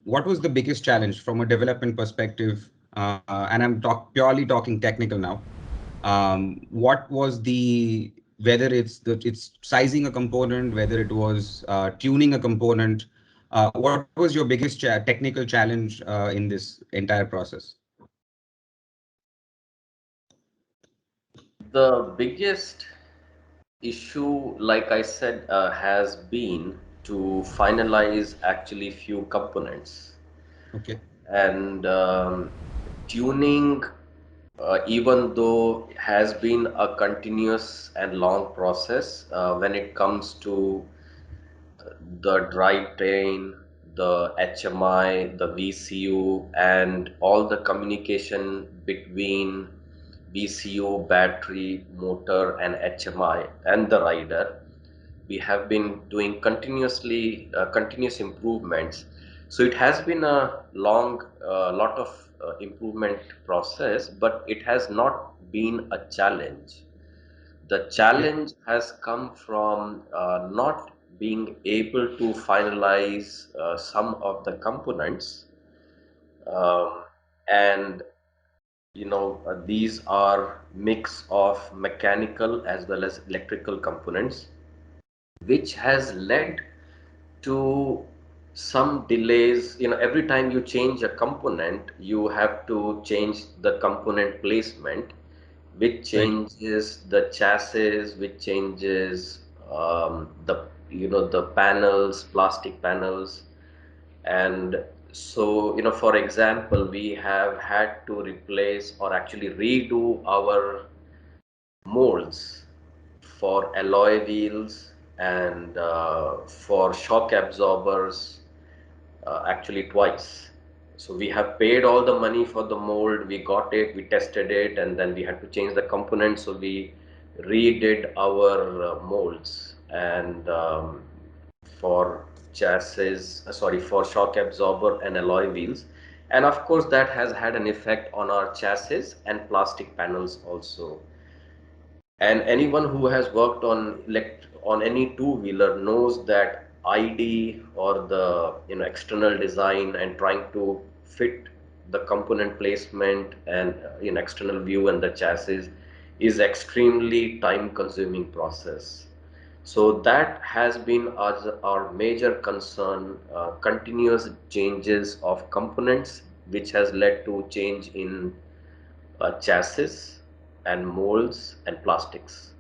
what was the biggest challenge from a development perspective? And I'm purely talking technical now. What was the, whether it's sizing a component, whether it was tuning a component, what was your biggest technical challenge in this entire process? The biggest issue, like I said, has been to finalize actually few components. Okay. And tuning, even though has been a continuous and long process, when it comes to the drivetrain, the HMI, the VCU, and all the communication between VCU, battery, motor, and HMI and the rider, we have been doing continuous improvements. So it has been a long lot of improvement process, but it has not been a challenge. The Okay. challenge has come from not being able to finalize some of the components, um, and these are mix of mechanical as well as electrical components, which has led to some delays. Every time you change a component, you have to change the component placement, which Right. changes the chassis, which changes the the panels, plastic panels. And so, for example, we have had to replace or actually redo our molds for alloy wheels and for shock absorbers, actually twice. So we have paid all the money for the mold, we got it, we tested it, and then we had to change the components. So we redid our molds, and for chassis, sorry, for shock absorber and alloy wheels. And of course, that has had an effect on our chassis and plastic panels also. And anyone who has worked on on any two-wheeler knows that ID, or the external design and trying to fit the component placement and in external view and the chassis is extremely time-consuming process. So that has been our major concern, continuous changes of components, which has led to change in chassis and molds and plastics.